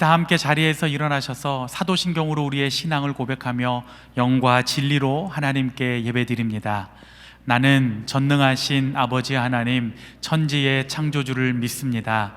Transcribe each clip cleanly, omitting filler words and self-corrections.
다 함께 자리에서 일어나셔서 사도신경으로 우리의 신앙을 고백하며 영과 진리로 하나님께 예배드립니다. 나는 전능하신 아버지 하나님, 천지의 창조주를 믿습니다.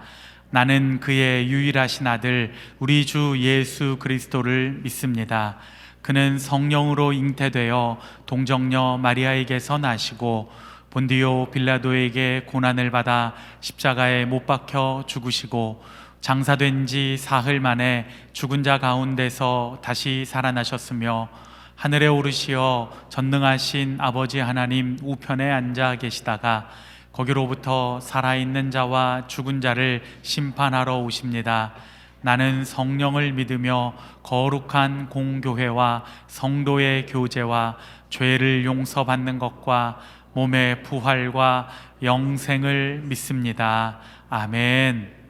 나는 그의 유일하신 아들 우리 주 예수 그리스도를 믿습니다. 그는 성령으로 잉태되어 동정녀 마리아에게서 나시고 본디오 빌라도에게 고난을 받아 십자가에 못 박혀 죽으시고 장사된 지 사흘 만에 죽은 자 가운데서 다시 살아나셨으며 하늘에 오르시어 전능하신 아버지 하나님 우편에 앉아 계시다가 거기로부터 살아있는 자와 죽은 자를 심판하러 오십니다. 나는 성령을 믿으며 거룩한 공교회와 성도의 교제와 죄를 용서받는 것과 몸의 부활과 영생을 믿습니다. 아멘.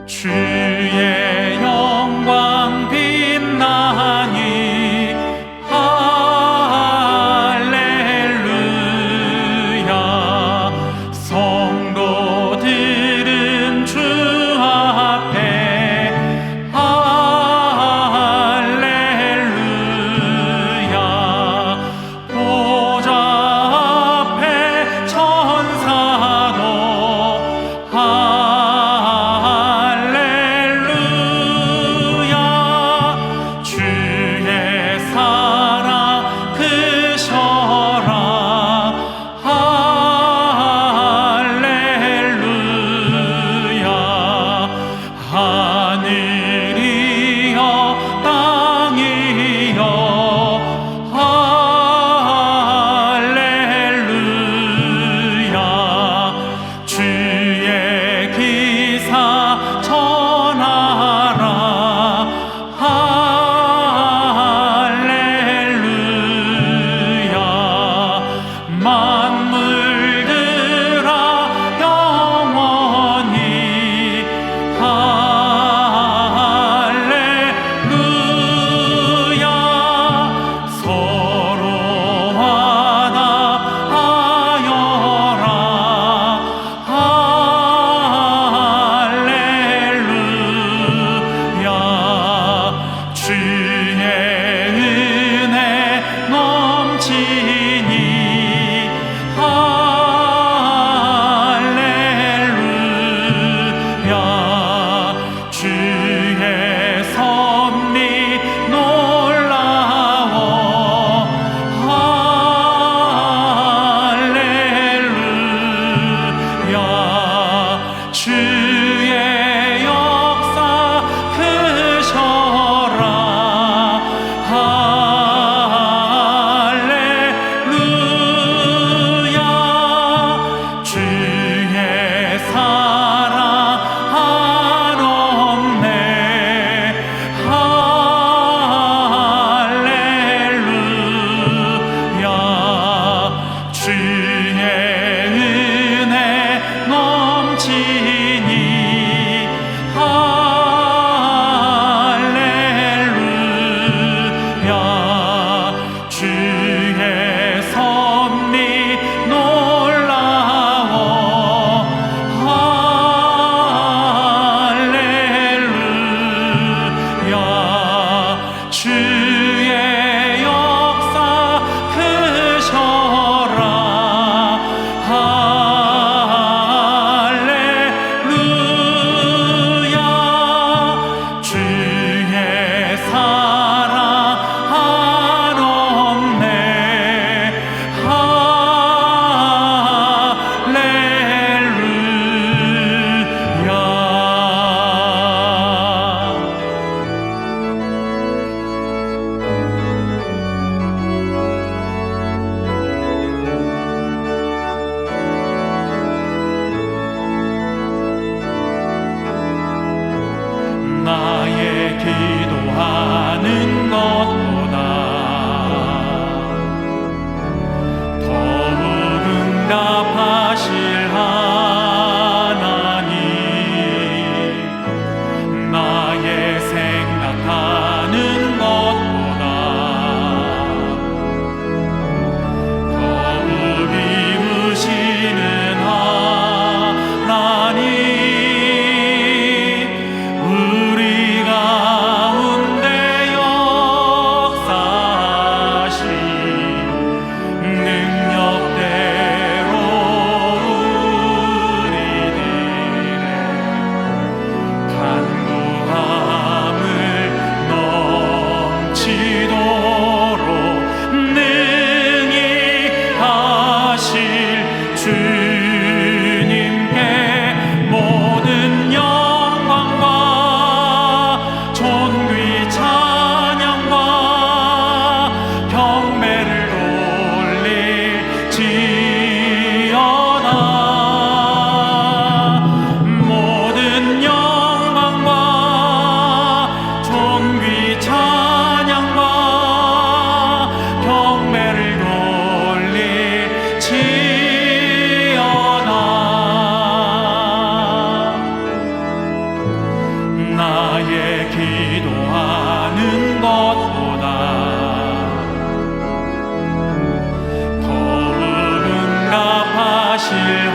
주의 영광 빛나니 할렐루야. 성도들은 주 앞에 할렐루야.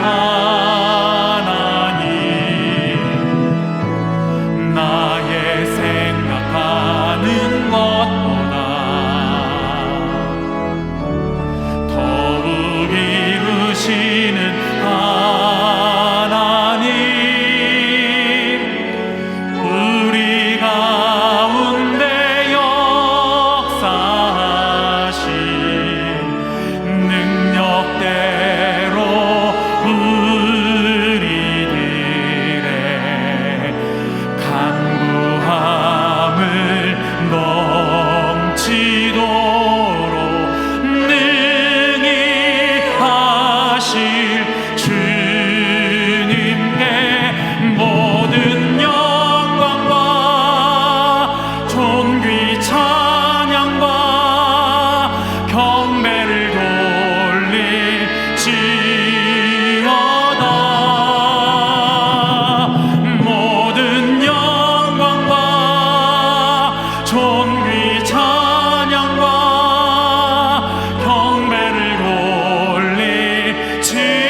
하나님, 나의 생각하는 것보다 더욱 이루시는 하나님, 우리 가운데 역사하신 능력대로 우리들의 간구함을 넘치도록 능히 하실 주님께 모든 영광과 존귀 찬양과 경배를 돌릴지어다. 모든 영광과 존귀 찬양과 경배를 돌릴지어다.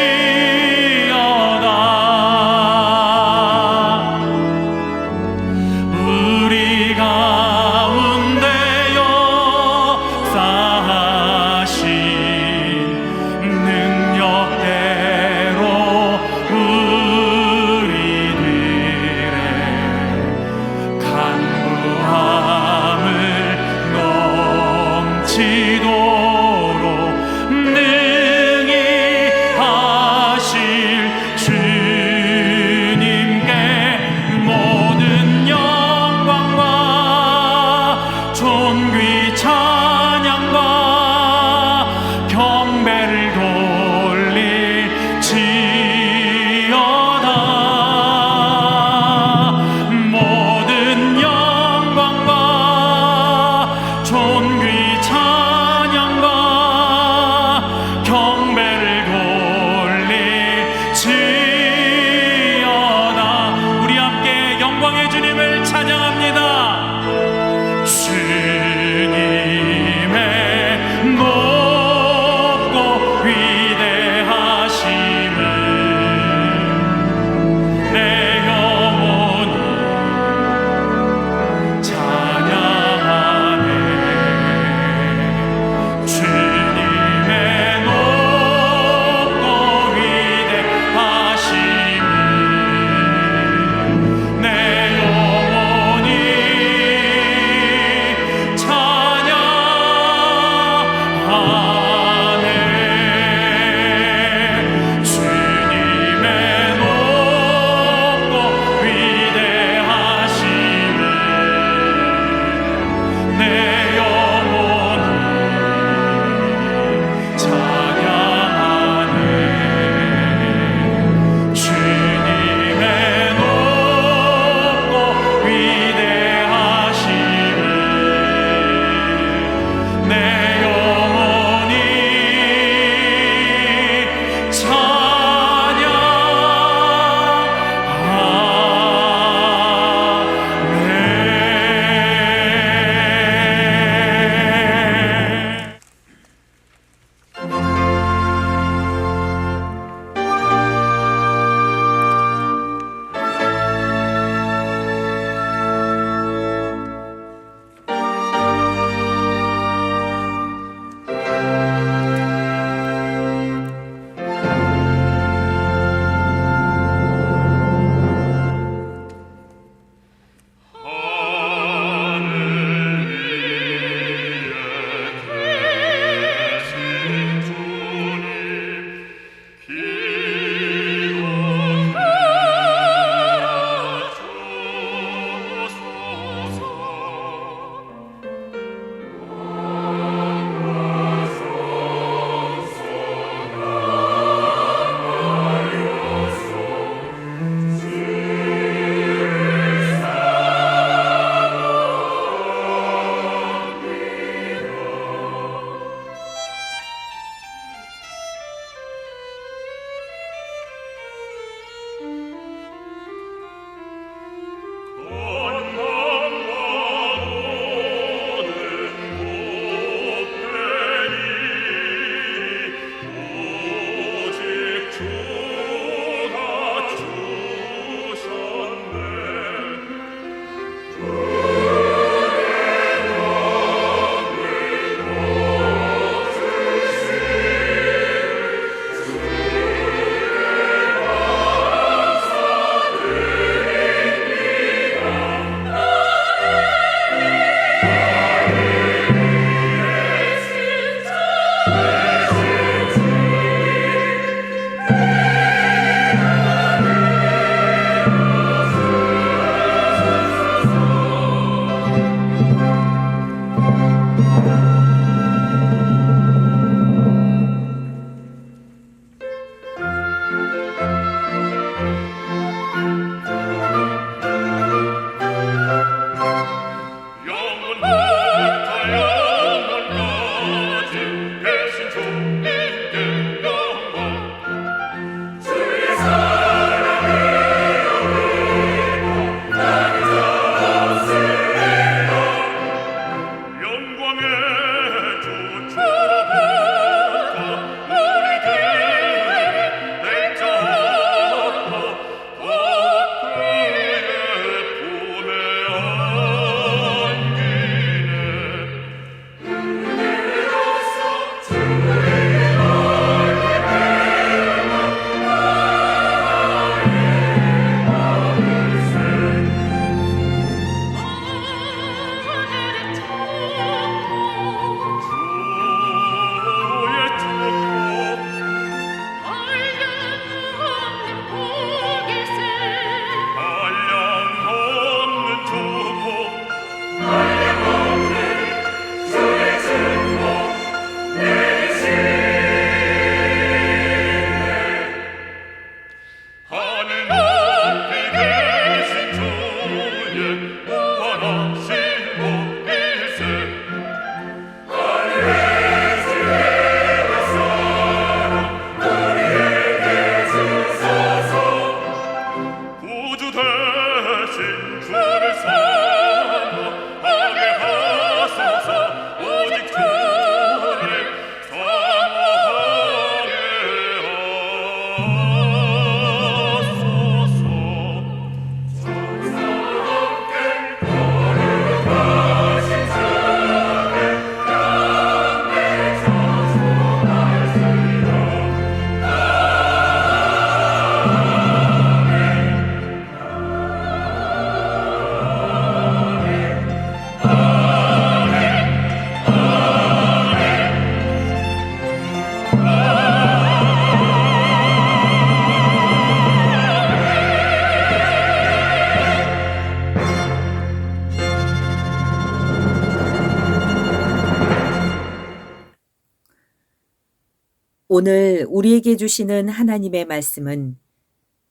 오늘 우리에게 주시는 하나님의 말씀은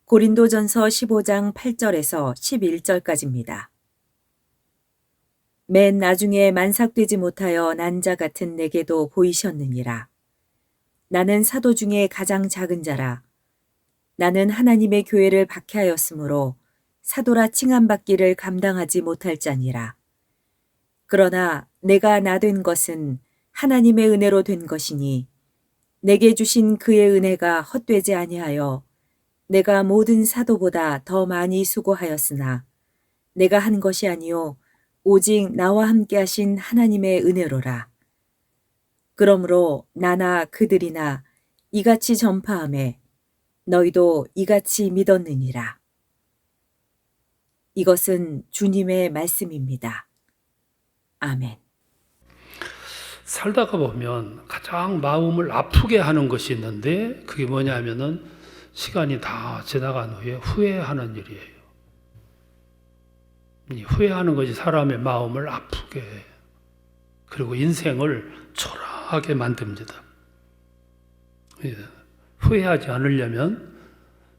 고린도전서 15장 8절에서 11절까지입니다. 맨 나중에 만삭되지 못하여 난 자 같은 내게도 보이셨느니라. 나는 사도 중에 가장 작은 자라. 나는 하나님의 교회를 박해하였으므로 사도라 칭함받기를 감당하지 못할 자니라. 그러나 내가 나 된 것은 하나님의 은혜로 된 것이니 내게 주신 그의 은혜가 헛되지 아니하여 내가 모든 사도보다 더 많이 수고하였으나 내가 한 것이 아니요 오직 나와 함께 하신 하나님의 은혜로라. 그러므로 나나 그들이나 이같이 전파하매 너희도 이같이 믿었느니라. 이것은 주님의 말씀입니다. 아멘. 살다가 보면 가장 마음을 아프게 하는 것이 있는데 그게 뭐냐면은 시간이 다 지나간 후에 후회하는 일이에요. 이 후회하는 것이 사람의 마음을 아프게 해요. 그리고 인생을 초라하게 만듭니다. 후회하지 않으려면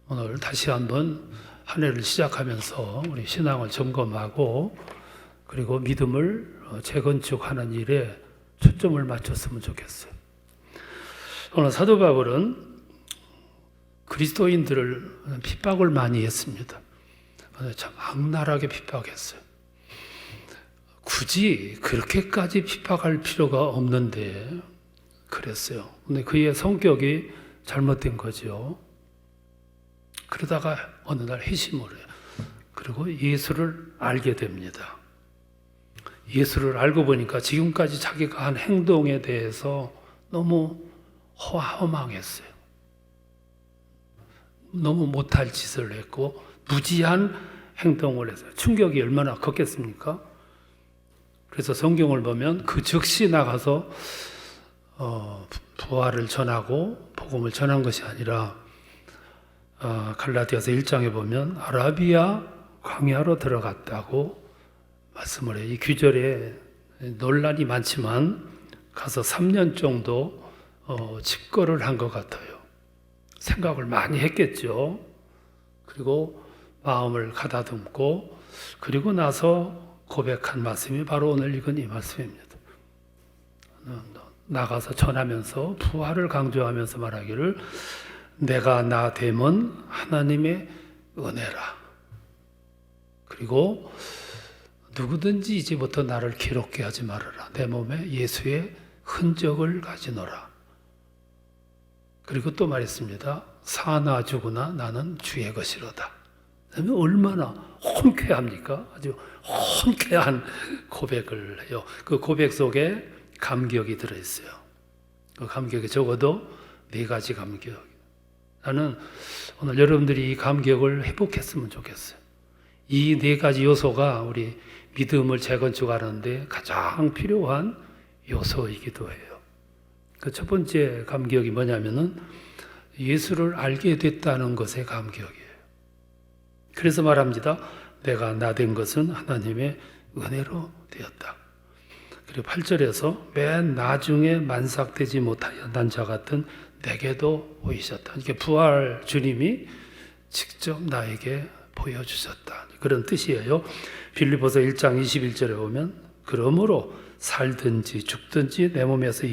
오늘 다시 한번 한 해를 시작하면서 우리 신앙을 점검하고 그리고 믿음을 재건축하는 일에 초점을 맞췄으면 좋겠어요. 오늘 사도 바울은 그리스도인들을 핍박을 많이 했습니다. 참 악랄하게 핍박했어요. 굳이 그렇게까지 핍박할 필요가 없는데 그랬어요. 근데 그의 성격이 잘못된 거죠. 그러다가 어느 날 회심을 해요. 그리고 예수를 알게 됩니다. 예수를 알고 보니까 지금까지 자기가 한 행동에 대해서 너무 허망했어요. 너무 못할 짓을 했고 무지한 행동을 했어요. 충격이 얼마나 컸겠습니까? 그래서 성경을 보면 그 즉시 나가서 부활을 전하고 복음을 전한 것이 아니라 갈라디아서 1장에 보면 아라비아 광야로 들어갔다고 말씀을 해요. 이 규절에 논란이 많지만 가서 3년 정도 집거를 한 것 같아요. 생각을 많이 했겠죠. 그리고 마음을 가다듬고 그리고 나서 고백한 말씀이 바로 오늘 읽은 이 말씀입니다. 나가서 전하면서 부활을 강조하면서 말하기를 내가 나 됨은 하나님의 은혜라. 그리고 누구든지 이제부터 나를 기롭게 하지 말아라. 내 몸에 예수의 흔적을 가지노라. 그리고 또 말했습니다. 사나 죽으나 나는 주의 것이로다. 얼마나 혼쾌합니까? 아주 혼쾌한 고백을 해요. 그 고백 속에 감격이 들어있어요. 그 감격이 적어도 4가지 감격. 나는 오늘 여러분들이 이 감격을 회복했으면 좋겠어요. 이 4가지 요소가 우리 믿음을 재건축하는데 가장 필요한 요소이기도 해요. 그 첫 번째 감격이 뭐냐면은 예수를 알게 됐다는 것의 감격이에요. 그래서 말합니다. 내가 나 된 것은 하나님의 은혜로 되었다. 그리고 8절에서 맨 나중에 만삭되지 못하여 난 자 같은 내게도 보이셨다. 이게 부활 주님이 직접 나에게 보여주셨다. 그런 뜻이에요. 빌립보서 1장 21절에 보면 그러므로 살든지 죽든지 내 몸에서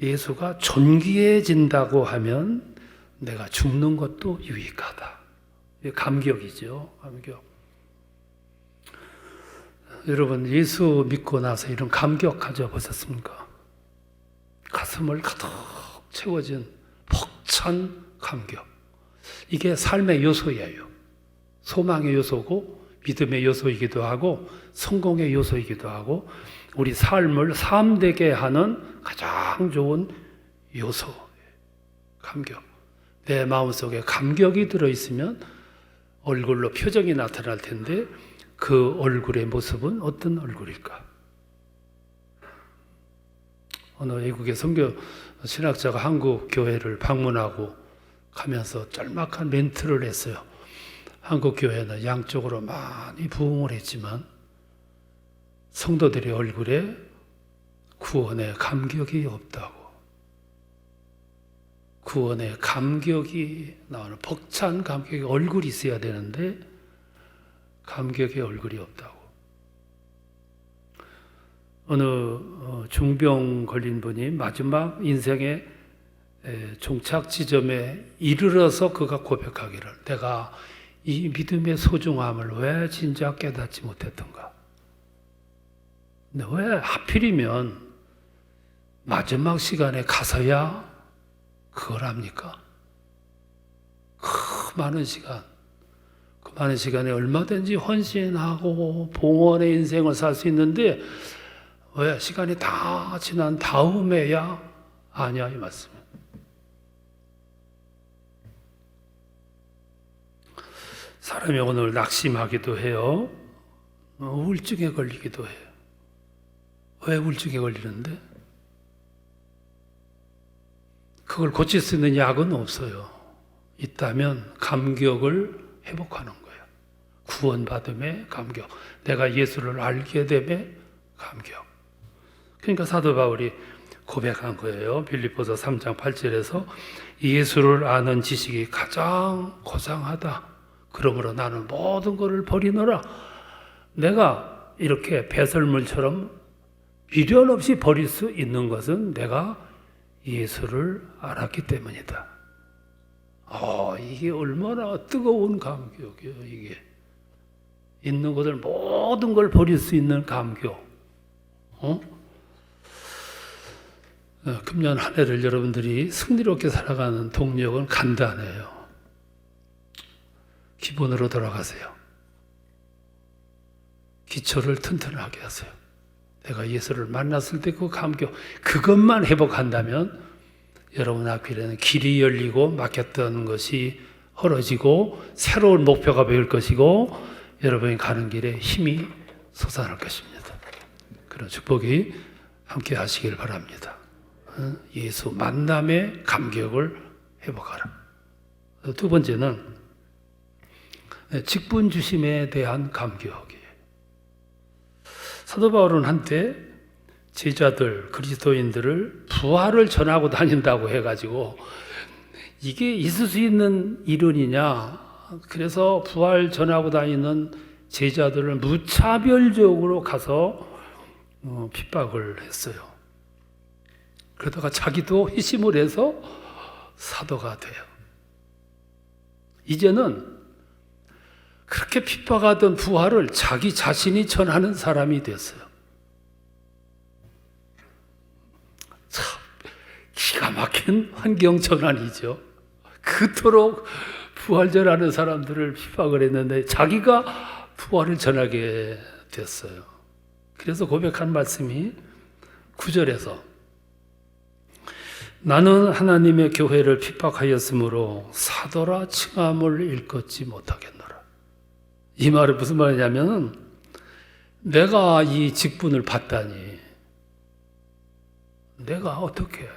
예수가 존귀해진다고 하면 내가 죽는 것도 유익하다. 감격이죠. 감격. 여러분 예수 믿고 나서 이런 감격 가져보셨습니까? 가슴을 가득 채워진 벅찬 감격. 이게 삶의 요소예요. 소망의 요소고 믿음의 요소이기도 하고 성공의 요소이기도 하고 우리 삶을 삶되게 하는 가장 좋은 요소. 감격. 내 마음속에 감격이 들어있으면 얼굴로 표정이 나타날 텐데 그 얼굴의 모습은 어떤 얼굴일까? 어느 외국의 선교 신학자가 한국 교회를 방문하고 가면서 짤막한 멘트를 했어요. 한국 교회는 양쪽으로 많이 부흥을 했지만 성도들의 얼굴에 구원의 감격이 없다고. 구원의 감격이 나오는 벅찬 감격의 얼굴이 있어야 되는데 감격의 얼굴이 없다고. 어느 중병 걸린 분이 마지막 인생의 종착 지점에 이르러서 그가 고백하기를, 내가 이 믿음의 소중함을 왜 진작 깨닫지 못했던가. 근데 왜 하필이면 마지막 시간에 가서야 그걸 합니까? 그 많은 시간, 그 많은 시간에 얼마든지 헌신하고 봉헌의 인생을 살 수 있는데 왜 시간이 다 지난 다음에야 아니야, 이 말씀이에요. 사람이 오늘 낙심하기도 해요. 우울증에 걸리기도 해요. 왜 우울증에 걸리는데? 그걸 고칠 수 있는 약은 없어요. 있다면 감격을 회복하는 거예요. 구원받음의 감격. 내가 예수를 알게 됨의 감격. 그러니까 사도 바울이 고백한 거예요. 빌립보서 3장 8절에서 예수를 아는 지식이 가장 고상하다. 그러므로 나는 모든 것을 버리노라. 내가 이렇게 배설물처럼 미련 없이 버릴 수 있는 것은 내가 예수를 알았기 때문이다. 이게 얼마나 뜨거운 감격이에요, 이게. 있는 것을 모든 걸 버릴 수 있는 감격. 금년 한 해를 여러분들이 승리롭게 살아가는 동력은 간단해요. 기본으로 돌아가세요. 기초를 튼튼하게 하세요. 내가 예수를 만났을 때 그 감격, 그것만 회복한다면 여러분 앞길에는 길이 열리고 막혔던 것이 헐어지고 새로운 목표가 보일 것이고 여러분이 가는 길에 힘이 솟아날 것입니다. 그런 축복이 함께 하시길 바랍니다. 예수 만남의 감격을 회복하라. 두 번째는 직분 주심에 대한 감격이에요. 사도 바울은 한때 제자들, 그리스도인들을 부활을 전하고 다닌다고 해가지고 이게 있을 수 있는 이론이냐? 그래서 부활 전하고 다니는 제자들을 무차별적으로 가서 핍박을 했어요. 그러다가 자기도 회심을 해서 사도가 돼요. 이제는 그렇게 핍박하던 부활을 자기 자신이 전하는 사람이 됐어요. 참 기가 막힌 환경 전환이죠. 그토록 부활 전하는 사람들을 핍박을 했는데 자기가 부활을 전하게 됐어요. 그래서 고백한 말씀이 9절에서 나는 하나님의 교회를 핍박하였으므로 사도라 칭함을 일컫지 못하겠노라. 이 말은 무슨 말이냐면 내가 이 직분을 받다니 내가 어떻게,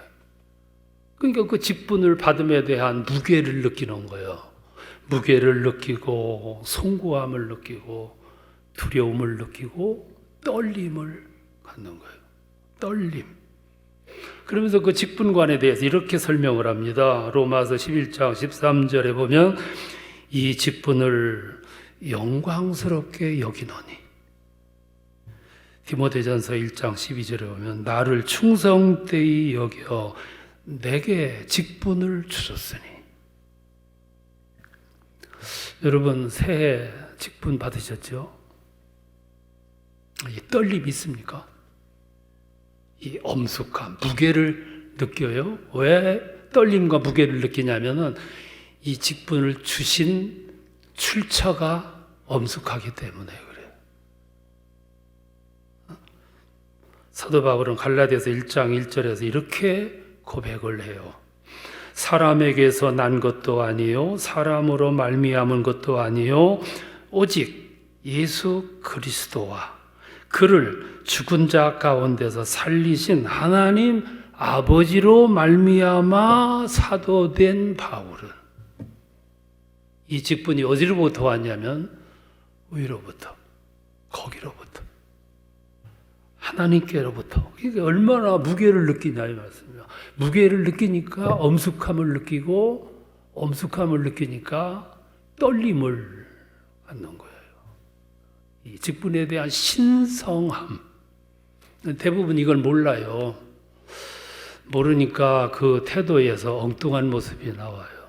그러니까 그 직분을 받음에 대한 무게를 느끼는 거예요. 무게를 느끼고 송구함을 느끼고 두려움을 느끼고 떨림을 갖는 거예요. 떨림. 그러면서 그 직분관에 대해서 이렇게 설명을 합니다. 로마서 11장 13절에 보면 이 직분을 영광스럽게 여기노니, 디모데전서 1장 12절에 보면 나를 충성되이 여겨 내게 직분을 주셨으니. 여러분 새해 직분 받으셨죠? 이 떨림이 있습니까? 이 엄숙함, 무게를 느껴요. 왜 떨림과 무게를 느끼냐면은 이 직분을 주신 출처가 엄숙하기 때문에 그래요. 사도 바울은 갈라디아서 1장 1절에서 이렇게 고백을 해요. 사람에게서 난 것도 아니요 사람으로 말미암은 것도 아니요 오직 예수 그리스도와 그를 죽은 자 가운데서 살리신 하나님 아버지로 말미암아 사도된 바울은 이 직분이 어디로부터 왔냐면 위로부터, 거기로부터, 하나님께로부터. 이게 얼마나 무게를 느끼냐 이 말씀이야. 무게를 느끼니까 엄숙함을 느끼고, 엄숙함을 느끼니까 떨림을 갖는 거예요. 이 직분에 대한 신성함. 대부분 이걸 몰라요. 모르니까 그 태도에서 엉뚱한 모습이 나와요.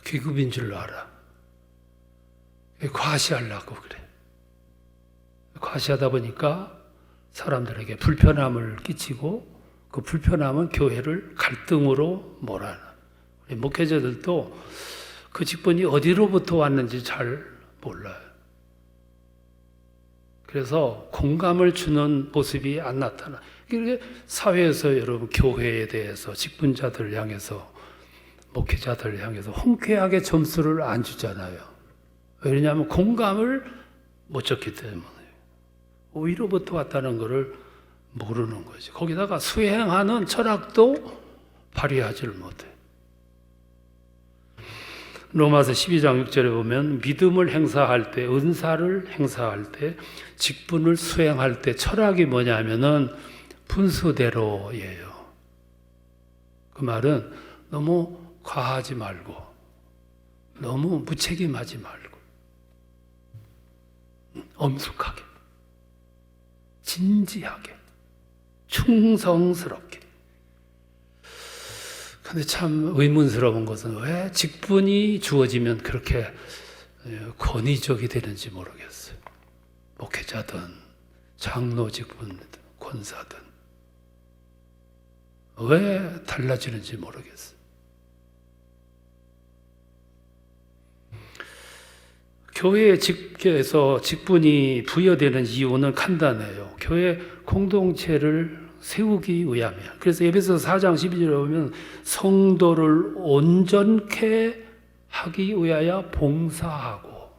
귀급인 줄 알아. 과시하려고 그래. 과시하다 보니까 사람들에게 불편함을 끼치고 그 불편함은 교회를 갈등으로 몰아넣어. 우리 목회자들도 그 직분이 어디로부터 왔는지 잘 몰라요. 그래서 공감을 주는 모습이 안 나타나. 이게 사회에서 여러분 교회에 대해서 직분자들을 향해서 목회자들을 향해서 홍쾌하게 점수를 안 주잖아요. 왜냐하면 공감을 못 줬기 때문에. 위로부터 왔다는 것을 모르는 거지. 거기다가 수행하는 철학도 발휘하지를 못해. 로마서 12장 6절에 보면 믿음을 행사할 때, 은사를 행사할 때, 직분을 수행할 때 철학이 뭐냐면은 분수대로예요. 그 말은 너무 과하지 말고 너무 무책임하지 말고 엄숙하게 진지하게 충성스럽게. 근데 참 의문스러운 것은 왜 직분이 주어지면 그렇게 권위적이 되는지 모르겠어요. 목회자든 장로 직분이든 권사든 왜 달라지는지 모르겠어요. 교회에 직계에서 직분이 부여되는 이유는 간단해요. 교회 공동체를 세우기 위함이야. 그래서 에베소서 4장 12절에 보면 성도를 온전케 하기 위하여 봉사하고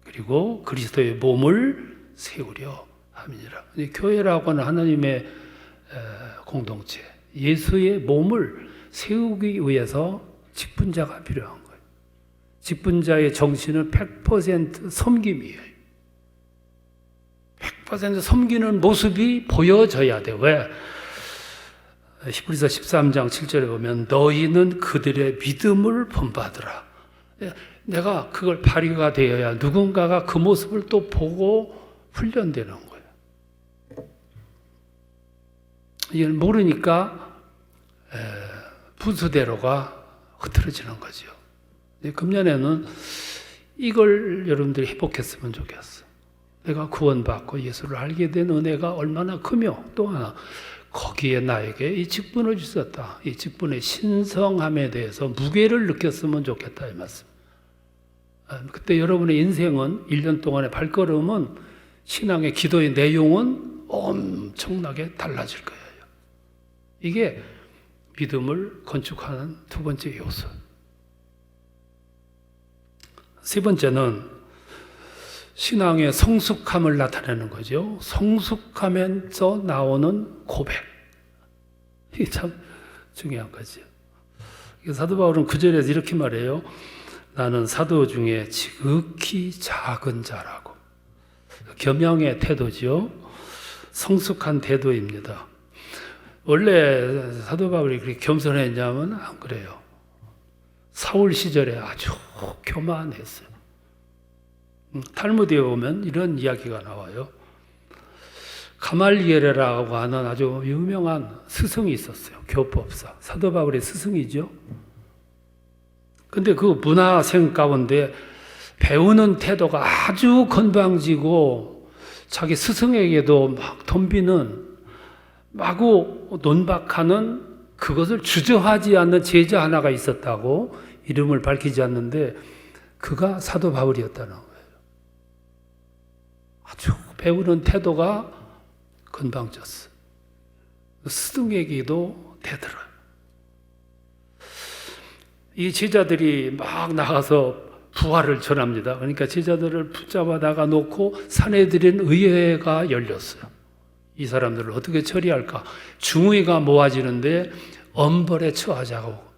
그리고 그리스도의 몸을 세우려 함이니라. 교회라고 하는 하나님의 공동체, 예수의 몸을 세우기 위해서 직분자가 필요한 거예요. 직분자의 정신은 100% 섬김이에요. 100% 섬기는 모습이 보여져야 돼. 왜? 히브리서 13장 7절에 보면 너희는 그들의 믿음을 본받으라. 내가 그걸 발휘가 되어야 누군가가 그 모습을 또 보고 훈련되는 거예요. 이걸 모르니까 분수대로가 흐트러지는 거죠. 금년에는 이걸 여러분들이 회복했으면 좋겠어. 내가 구원받고 예수를 알게 된 은혜가 얼마나 크며 또 하나 거기에 나에게 이 직분을 주셨다. 이 직분의 신성함에 대해서 무게를 느꼈으면 좋겠다 이 말씀. 그때 여러분의 인생은 1년 동안의 발걸음은 신앙의 기도의 내용은 엄청나게 달라질 거예요. 이게 믿음을 건축하는 두 번째 요소. 세 번째는 신앙의 성숙함을 나타내는 거죠. 성숙하면서 나오는 고백. 이게 참 중요한 거죠. 사도 바울은 그 절에서 이렇게 말해요. 나는 사도 중에 지극히 작은 자라고. 겸양의 태도죠. 성숙한 태도입니다. 원래 사도 바울이 그렇게 겸손했냐면 안 그래요. 사울 시절에 아주 교만했어요. 탈무드에 보면 이런 이야기가 나와요. 가말리엘이라고 하는 아주 유명한 스승이 있었어요. 교법사. 사도 바울의 스승이죠. 근데 그 문화생 가운데 배우는 태도가 아주 건방지고 자기 스승에게도 막 덤비는 마구 논박하는 그것을 주저하지 않는 제자 하나가 있었다고 이름을 밝히지 않는데 그가 사도 바울이었다는 거예요. 아주 배우는 태도가 건방졌어. 스승에게도 대들어요. 이 제자들이 막 나가서 부활을 전합니다. 그러니까 제자들을 붙잡아 나가 놓고 사내들인 의회가 열렸어요. 이 사람들을 어떻게 처리할까? 중의가 모아지는데 엄벌에 처하자고.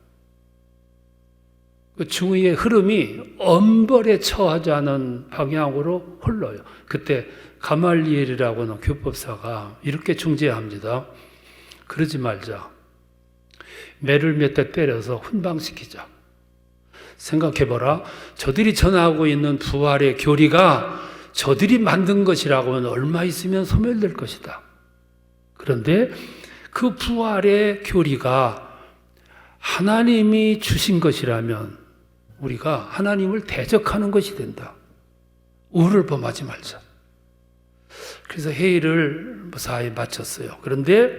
그 중의의 흐름이 엄벌에 처하자는 방향으로 흘러요. 그때 가말리엘이라고 하는 교법사가 이렇게 중재합니다. 그러지 말자. 매를 몇 대 때려서 훈방시키자. 생각해봐라. 저들이 전하고 있는 부활의 교리가 저들이 만든 것이라고 하면 얼마 있으면 소멸될 것이다. 그런데 그 부활의 교리가 하나님이 주신 것이라면 우리가 하나님을 대적하는 것이 된다. 우를 범하지 말자. 그래서 회의를 무사히 마쳤어요. 그런데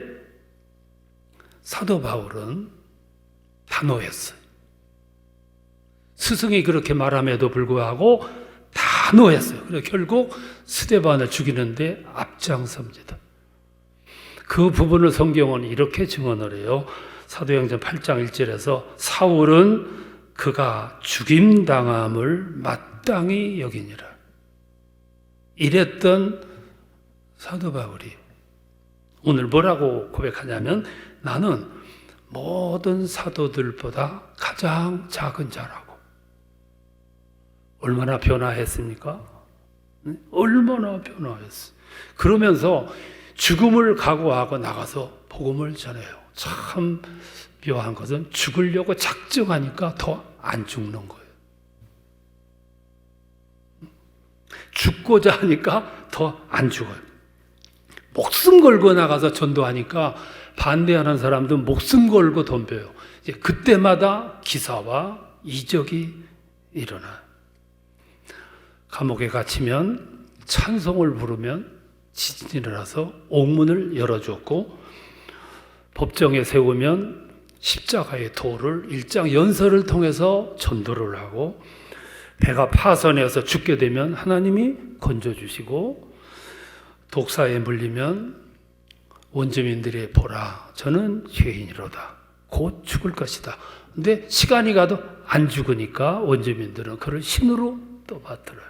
사도 바울은 단호했어요. 스승이 그렇게 말함에도 불구하고 단호했어요. 그래서 결국 스데반을 죽이는데 앞장섭니다. 그 부분을 성경은 이렇게 증언을 해요. 사도행전 8장 1절에서 사울은 그가 죽임당함을 마땅히 여기니라. 이랬던 사도 바울이 오늘 뭐라고 고백하냐면 나는 모든 사도들보다 가장 작은 자라고. 얼마나 변화했습니까? 얼마나 변화했어요. 그러면서 죽음을 각오하고 나가서 복음을 전해요. 참 묘한 것은 죽으려고 작정하니까 더 안 죽는 거예요. 죽고자 하니까 더 안 죽어요. 목숨 걸고 나가서 전도하니까 반대하는 사람도 목숨 걸고 덤벼요. 이제 그때마다 기사와 이적이 일어나요. 감옥에 갇히면 찬송을 부르면 지진이 일어나서 옥문을 열어주었고, 법정에 세우면 십자가의 도를 일장 연설을 통해서 전도를 하고, 배가 파선해서 죽게 되면 하나님이 건져주시고, 독사에 물리면 원주민들이 보라 저는 죄인이로다 곧 죽을 것이다. 근데 시간이 가도 안 죽으니까 원주민들은 그를 신으로 또 받들어요.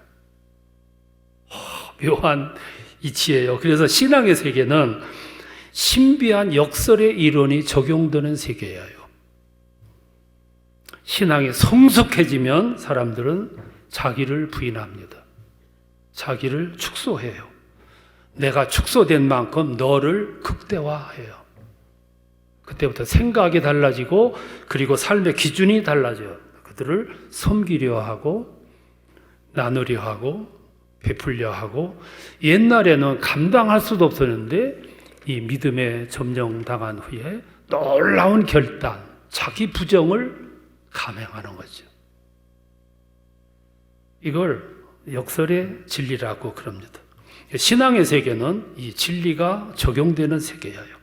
묘한 이치예요. 그래서 신앙의 세계는 신비한 역설의 이론이 적용되는 세계예요. 신앙이 성숙해지면 사람들은 자기를 부인합니다. 자기를 축소해요. 내가 축소된 만큼 너를 극대화해요. 그때부터 생각이 달라지고 그리고 삶의 기준이 달라져요. 그들을 섬기려 하고 나누려 하고 베풀려 하고, 옛날에는 감당할 수도 없었는데 이 믿음에 점령당한 후에 놀라운 결단, 자기 부정을 감행하는 거죠. 이걸 역설의 진리라고 그럽니다. 신앙의 세계는 이 진리가 적용되는 세계예요.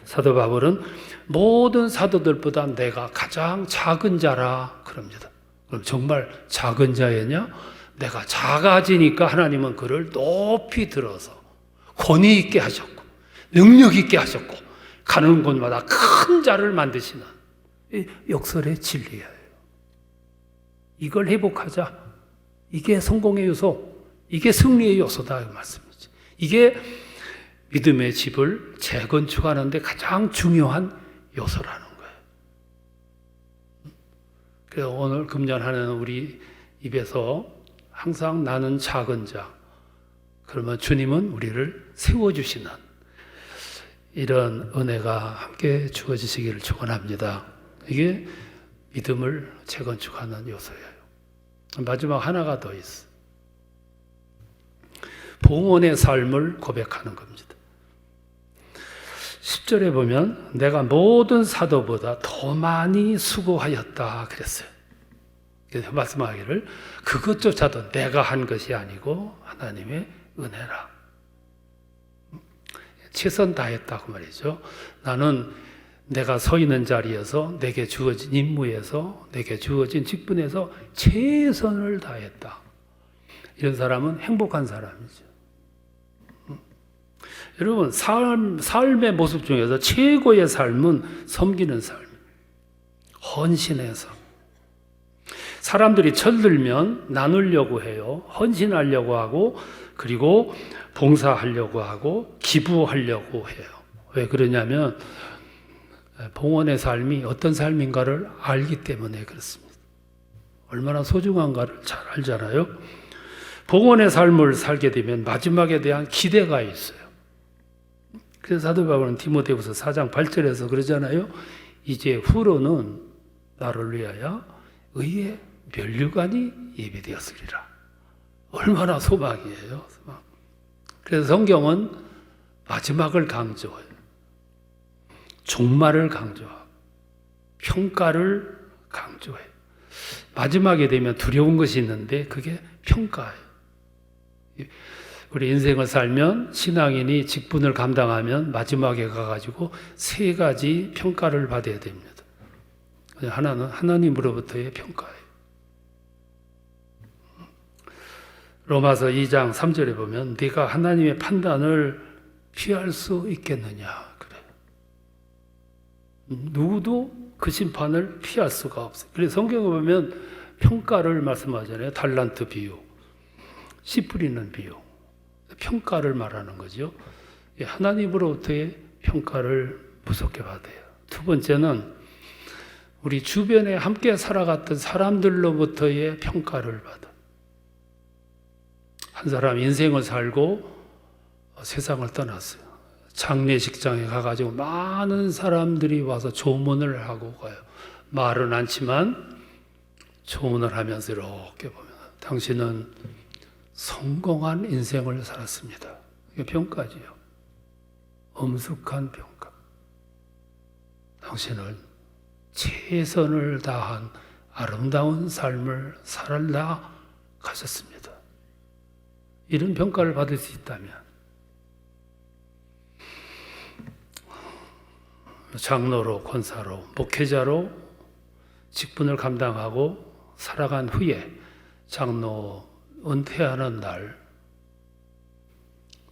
사도 바울은 모든 사도들보다 내가 가장 작은 자라 그럽니다. 그럼 정말 작은 자였냐? 내가 작아지니까 하나님은 그를 높이 들어서 권위 있게 하셨고 능력 있게 하셨고 가는 곳마다 큰 자를 만드시는 이 역설의 진리예요. 이걸 회복하자. 이게 성공의 요소, 이게 승리의 요소다 이 말씀이죠. 이게 믿음의 집을 재건축하는 데 가장 중요한 요소라는 거예요. 그래서 오늘 금년하는 우리 입에서 항상 나는 작은 자, 그러면 주님은 우리를 세워주시는 이런 은혜가 함께 주어지시기를 축원합니다. 이게 믿음을 재건축하는 요소예요. 마지막 하나가 더 있어. 봉헌의 삶을 고백하는 겁니다. 10절에 보면 내가 모든 사도보다 더 많이 수고하였다 그랬어요. 그래서 말씀하기를 그것조차도 내가 한 것이 아니고 하나님의 은혜라. 최선 다했다고 말이죠. 나는 내가 서 있는 자리에서 내게 주어진 임무에서 내게 주어진 직분에서 최선을 다했다. 이런 사람은 행복한 사람이죠. 여러분, 삶의 모습 중에서 최고의 삶은 섬기는 삶, 헌신의 삶. 사람들이 철들면 나누려고 해요. 헌신하려고 하고, 그리고 봉사하려고 하고, 기부하려고 해요. 왜 그러냐면 봉헌의 삶이 어떤 삶인가를 알기 때문에 그렇습니다. 얼마나 소중한가를 잘 알잖아요. 봉헌의 삶을 살게 되면 마지막에 대한 기대가 있어요. 그래서 사도 바울은 디모데후서 4장 8절에서 그러잖아요. 이제 후로는 나를 위하여 의의 면류관이 예비되었으리라. 얼마나 소망이에요. 소망. 그래서 성경은 마지막을 강조해요. 종말을 강조하고 평가를 강조해요. 마지막에 되면 두려운 것이 있는데 그게 평가예요. 우리 인생을 살면 신앙인이 직분을 감당하면 마지막에 가가지고 3가지 평가를 받아야 됩니다. 하나는 하나님으로부터의 평가예요. 로마서 2장 3절에 보면 네가 하나님의 판단을 피할 수 있겠느냐 그래요. 누구도 그 심판을 피할 수가 없어요. 그래서 성경에 보면 평가를 말씀하잖아요. 달란트 비유, 씨 뿌리는 비유, 평가를 말하는 거죠. 하나님으로부터의 평가를 무섭게 받아요. 두 번째는 우리 주변에 함께 살아갔던 사람들로부터의 평가를 받아. 한 사람 인생을 살고 세상을 떠났어요. 장례식장에 가가지고 많은 사람들이 와서 조문을 하고 가요. 말은 않지만 조문을 하면서 이렇게 보면 당신은 성공한 인생을 살았습니다. 이게 평가지요. 엄숙한 평가. 당신은 최선을 다한 아름다운 삶을 살아 가셨습니다. 이런 평가를 받을 수 있다면 장로로, 권사로, 목회자로 직분을 감당하고 살아간 후에 장로 은퇴하는 날,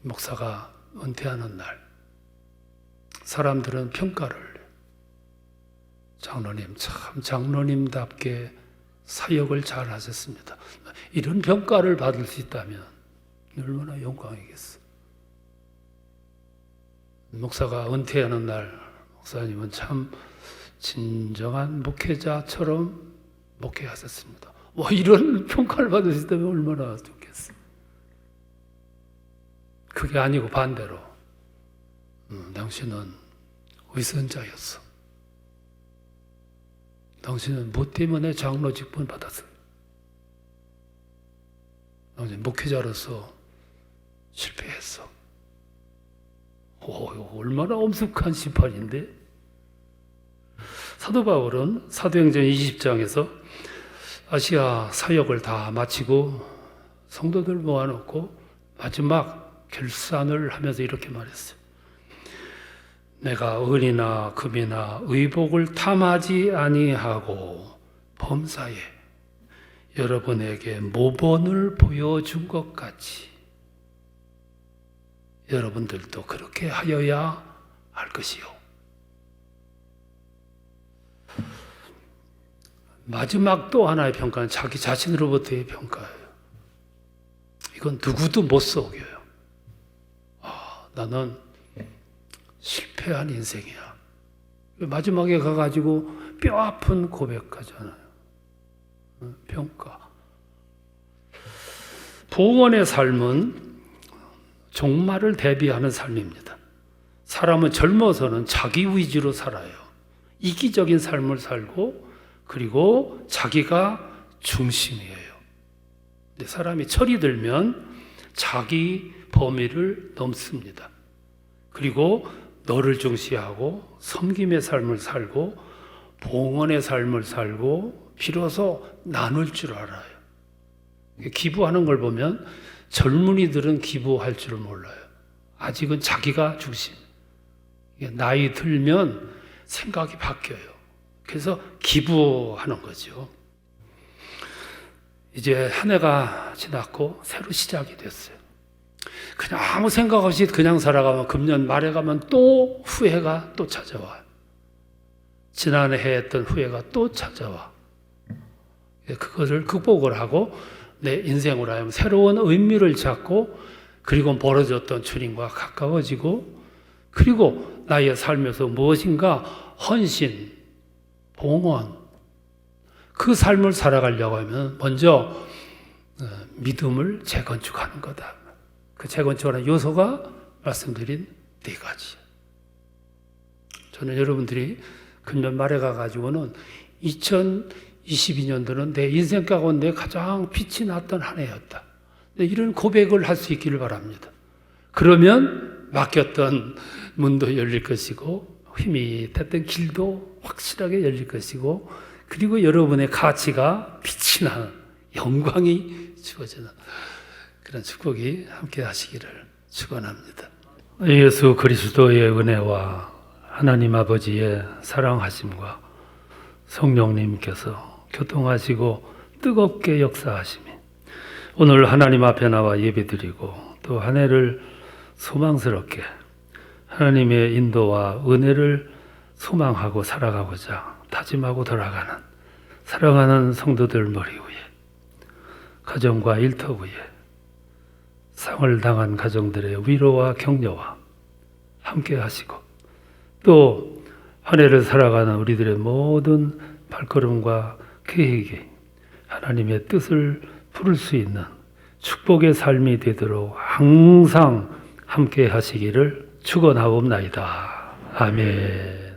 목사가 은퇴하는 날, 사람들은 평가를 해요. 장로님, 참 장로님답게 사역을 잘 하셨습니다. 이런 평가를 받을 수 있다면 얼마나 영광이겠어. 목사가 은퇴하는 날, 목사님은 참 진정한 목회자처럼 목회하셨습니다. 와, 이런 평가를 받을 수 있다면 얼마나 좋겠어. 그게 아니고 반대로 당신은 위선자였어. 당신은 뭐 때문에 장로 직분 받았어요. 당신 목회자로서 실패했어. 얼마나 엄숙한 심판인데. 사도 바울은 사도행전 20장에서 아시아 사역을 다 마치고 성도들 모아놓고 마지막 결산을 하면서 이렇게 말했어요. 내가 은이나 금이나 의복을 탐하지 아니하고 범사에 여러분에게 모본을 보여준 것 같이 여러분들도 그렇게 하여야 할 것이요. 마지막 또 하나의 평가는 자기 자신으로부터의 평가예요. 이건 누구도 못 속여요. 나는 실패한 인생이야. 마지막에 가가지고 뼈 아픈 고백하잖아요. 평가. 봉헌의 삶은 종말을 대비하는 삶입니다. 사람은 젊어서는 자기 위주로 살아요. 이기적인 삶을 살고 그리고 자기가 중심이에요. 근데 사람이 철이 들면 자기 범위를 넘습니다. 그리고 너를 중시하고 섬김의 삶을 살고 봉헌의 삶을 살고 비로소 나눌 줄 알아요. 기부하는 걸 보면 젊은이들은 기부할 줄 몰라요. 아직은 자기가 중심. 나이 들면 생각이 바뀌어요. 그래서 기부하는 거죠. 이제 한 해가 지났고 새로 시작이 됐어요. 그냥 아무 생각 없이 그냥 살아가면 금년 말에 가면 또 후회가 또 찾아와요. 지난해 했던 후회가 또 찾아와. 그것을 극복을 하고 내 인생으로 하여금 새로운 의미를 찾고, 그리고 벌어졌던 주님과 가까워지고, 그리고 나의 삶에서 무엇인가 헌신, 봉헌, 그 삶을 살아가려고 하면 먼저 믿음을 재건축하는 거다. 그 재건축하는 요소가 말씀드린 4가지. 저는 여러분들이 금년 말에 가가지고는 2022년도는 내 인생 가운데 가장 빛이 났던 한 해였다. 이런 고백을 할 수 있기를 바랍니다. 그러면 막혔던 문도 열릴 것이고, 힘이 됐던 길도 확실하게 열릴 것이고, 그리고 여러분의 가치가 빛이 나는, 영광이 주어지는 그런 축복이 함께 하시기를 축원합니다. 예수 그리스도의 은혜와 하나님 아버지의 사랑하심과 성령님께서 교통하시고 뜨겁게 역사하심이 오늘 하나님 앞에 나와 예배드리고 또 한 해를 소망스럽게 하나님의 인도와 은혜를 소망하고 살아가고자 다짐하고 돌아가는 사랑하는 성도들 머리 위에, 가정과 일터 위에 상을 당한 가정들의 위로와 격려와 함께 하시고, 또 한 해를 살아가는 우리들의 모든 발걸음과 계획이 하나님의 뜻을 부를 수 있는 축복의 삶이 되도록 항상 함께 하시기를 축원하옵나이다. 아멘.